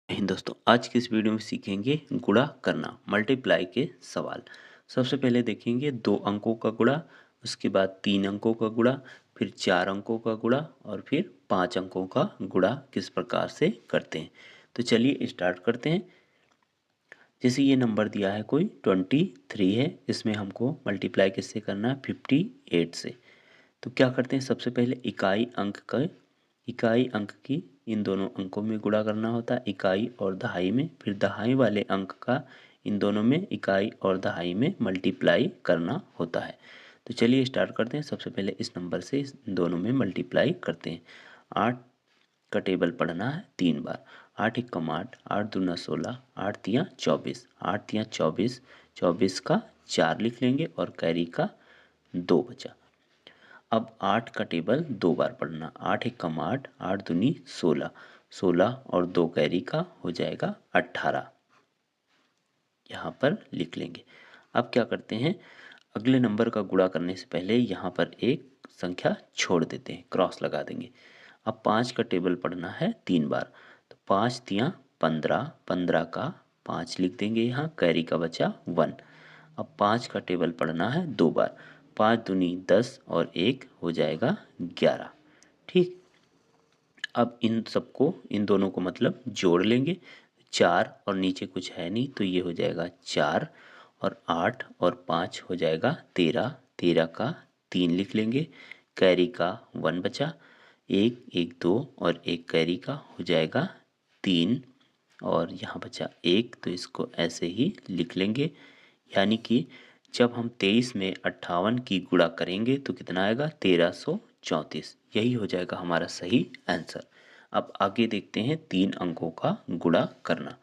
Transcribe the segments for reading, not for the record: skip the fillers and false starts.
दोस्तों, आज की इस वीडियो में सीखेंगे गुणा करना, मल्टीप्लाई के सवाल। सबसे पहले देखेंगे 2 अंकों का गुणा, उसके बाद 3 अंकों का गुणा, फिर 4 अंकों का गुणा और फिर 5 अंकों का गुणा किस प्रकार से करते हैं। तो चलिए स्टार्ट करते हैं। जैसे ये नंबर दिया है कोई 23 है, इसमें हमको मल्टीप्लाई किससे करना है 58 से। तो क्या करते हैं, सबसे पहले इकाई अंक की इन दोनों अंकों में गुणा करना होता है, इकाई और दहाई में। फिर दहाई वाले अंक का इन दोनों में इकाई और दहाई में मल्टीप्लाई करना होता है। तो चलिए स्टार्ट करते हैं। सबसे पहले इस नंबर से इस दोनों में मल्टीप्लाई करते हैं। 8 का टेबल पढ़ना है 3 बार। 8 एकम 8, 8 दूना 16, 8 तियाँ 24, 8 तियाँ 24, 24 का 4 लिख लेंगे और कैरी का 2 बचा। अब 8 का टेबल 2 बार पढ़ना। 8 एकम 8, 8 दूनी 16, 16 और 2 कैरी का हो जाएगा 18, यहाँ पर लिख लेंगे। अब क्या करते हैं, अगले नंबर का गुणा करने से पहले यहाँ पर एक संख्या छोड़ देते हैं, क्रॉस लगा देंगे। अब 5 का टेबल पढ़ना है 3 बार। तो 5 तियाँ 15, 15 का 5 लिख देंगे, यहाँ कैरी का बचा 1। अब 5 का टेबल पढ़ना है 2 बार। 5 दूनी 10 और 1 हो जाएगा 11। ठीक, अब इन सबको इन दोनों को मतलब जोड़ लेंगे। 4 और नीचे कुछ है नहीं तो ये हो जाएगा 4 और 8 और 5 हो जाएगा 13, 13 का 3 लिख लेंगे, कैरी का 1 बचा। 1 1 2 और 1 कैरी का हो जाएगा 3 और यहाँ बचा 1, तो इसको ऐसे ही लिख लेंगे। यानी कि जब हम 23 में 58 की गुणा करेंगे तो कितना आएगा 1334। यही हो जाएगा हमारा सही आंसर। अब आगे देखते हैं 3 अंकों का गुणा करना।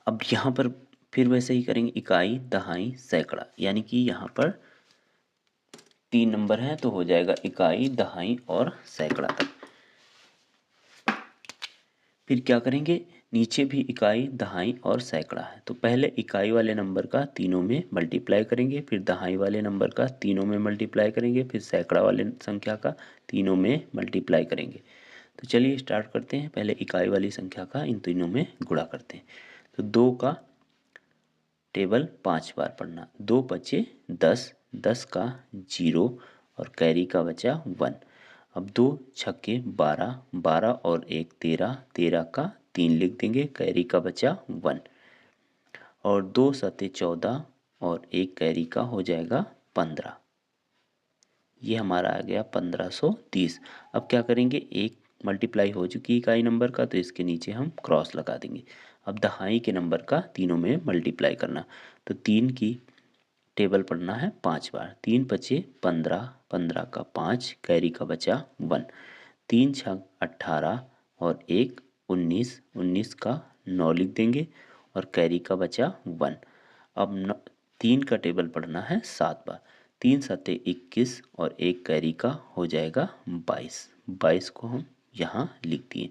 अब यहाँ पर फिर वैसे ही करेंगे, इकाई दहाई सैकड़ा, यानी कि यहाँ पर 3 नंबर हैं तो हो जाएगा इकाई दहाई और सैकड़ा तक। फिर क्या करेंगे, नीचे भी इकाई दहाई और सैकड़ा है तो पहले इकाई वाले नंबर का तीनों में मल्टीप्लाई करेंगे, फिर दहाई वाले नंबर का तीनों में मल्टीप्लाई करेंगे, फिर सैकड़ा वाले संख्या का तीनों में मल्टीप्लाई करेंगे। तो चलिए स्टार्ट करते हैं। पहले इकाई वाली संख्या का इन तीनों में गुणा करते हैं। तो 2 का टेबल 5 बार पढ़ना। 2 बचे 10, 10 का 0 और कैरी का बचा 1। अब 2 छक्के 12, 12 और 1 13, 13 का 3 लिख देंगे, कैरी का बचा 1। और 2 सते 14 और 1 कैरी का हो जाएगा 15। ये हमारा आ गया 1530। अब क्या करेंगे, एक मल्टीप्लाई हो चुकी इकाई नंबर का तो इसके नीचे हम क्रॉस लगा देंगे। अब दहाई के नंबर का तीनों में मल्टीप्लाई करना। तो 3 की टेबल पढ़ना है 5 बार। 3 बचे 15, 15 का 5, कैरी का बचा 1। 3 छक 18 और 1 19, 19 का 9 लिख देंगे और कैरी का बचा 1। अब 3 का टेबल पढ़ना है 7 बार। 3 सते 21 और 1 कैरी का हो जाएगा 22। 22 को हम यहाँ लिख दिए।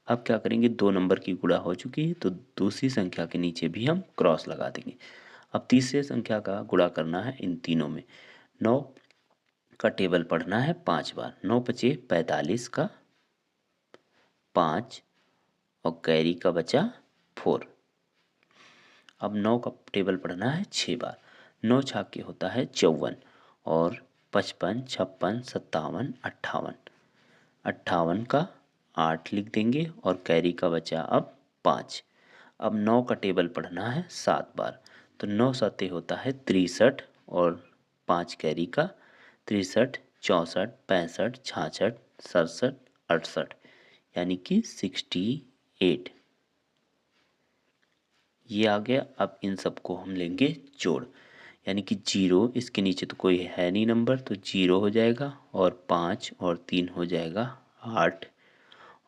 अब क्या करेंगे, 2 नंबर की गुणा हो चुकी है तो दूसरी संख्या के नीचे भी हम क्रॉस लगा देंगे। अब तीसरे संख्या का गुणा करना है इन तीनों में। 9 का टेबल पढ़ना है 5 बार। 9 बचे 45 का 5 और कैरी का बचा 4। अब 9 का टेबल पढ़ना है 6 बार। 9 छाके होता है 54 और 55, 56, 57, 58, 58 का 8 लिख देंगे और कैरी का बचा अब 5। अब 9 का टेबल पढ़ना है 7 बार। तो 9 सते होता है 63 और 5 कैरी का 63, 64, 65, 66, 67, 68, यानी कि 68 ये आ गया। अब इन सबको हम लेंगे जोड़, यानी कि 0, इसके नीचे तो कोई है नहीं नंबर तो 0 हो जाएगा और 5 और 3 हो जाएगा 8।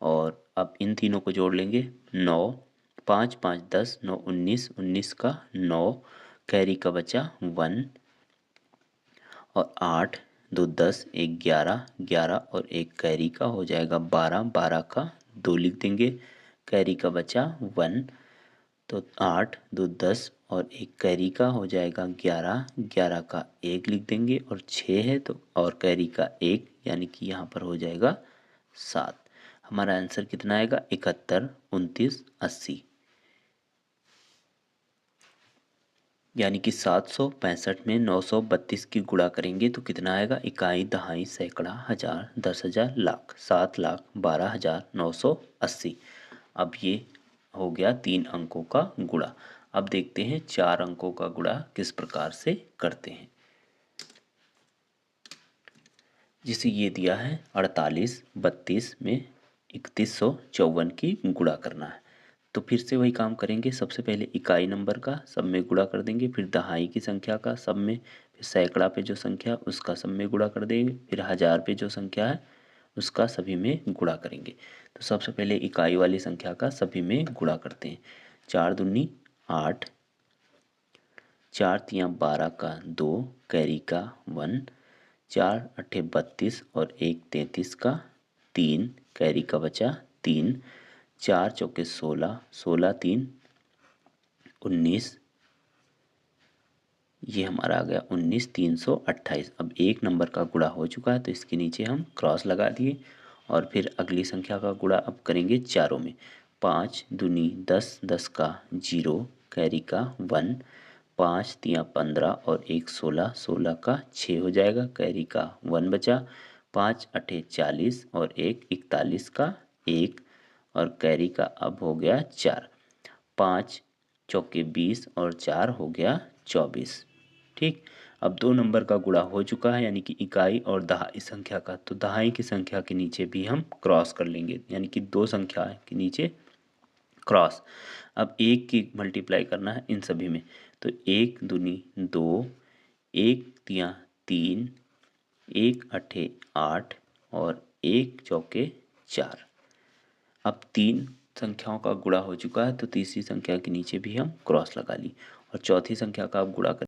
और अब इन तीनों को जोड़ लेंगे 9, 5 5 10, 9 19, 19 का 9, कैरी का बचा 1 और 8 2 10, 1 11, 11 और 1 कैरी का हो जाएगा 12, 12 का 2 लिख देंगे, कैरी का बचा 1। तो 8 2 10 और 1 कैरी का हो जाएगा 11, 11 का 1 लिख देंगे और 6 है तो और कैरी का 1, यानी कि यहाँ पर हो जाएगा 7। हमारा आंसर कितना आएगा 71, 29, 80। यानी कि 765 में 932 की गुणा करेंगे तो कितना आएगा, इकाई, दहाई, सैकड़ा, हजार, 10,000, लाख, 7,12,980। अब ये हो गया 3 अंकों का गुणा। अब देखते हैं 4 अंकों का गुणा किस प्रकार से करते हैं। जिसे ये दिया है 48, 32 में 3154 की गुणा करना है। तो फिर से वही काम करेंगे। सबसे पहले इकाई नंबर का सब में गुणा कर देंगे, फिर दहाई की संख्या का सब में, फिर सैकड़ा पे जो संख्या उसका सब में गुणा कर देंगे, फिर हजार पे जो संख्या है उसका सभी में गुणा करेंगे। तो सबसे पहले इकाई वाली संख्या का सभी में गुणा करते हैं। 4 दूनी 8, 4 तियाँ 12 का 2, कैरी का 1, 4 अट्ठे 32 और 1 33 का 3, कैरी का बचा 3, 4 चौके 16, 16 3 19, ये हमारा आ गया 19, 328। अब एक नंबर का गुणा हो चुका है तो इसके नीचे हम क्रॉस लगा दिए और फिर अगली संख्या का गुणा अब करेंगे चारों में। 5 दूनी 10, 10 का 0, कैरी का 1, 5 तियाँ 15 और 1 16, 16 का 6 हो जाएगा, कैरी का 1 बचा, 5 अट्ठे 40 और 1 41 का 1 और कैरी का अब हो गया 4, 5 चौके 20 और 4 हो गया 24। ठीक, अब 2 नंबर का गुणा हो चुका है यानी कि इकाई और दहाई संख्या का, तो दहाई की संख्या के नीचे भी हम क्रॉस कर लेंगे, यानी कि 2 संख्या के नीचे क्रॉस। अब 1 की मल्टीप्लाई करना है इन सभी में, तो 1 दूनी 2, 1 तियाँ 3, 1 अट्ठे 8 और 1 चौके 4। अब 3 संख्याओं का गुणा हो चुका है तो तीसरी संख्या के नीचे भी हम क्रॉस लगा ली और चौथी संख्या का अब गुणा कर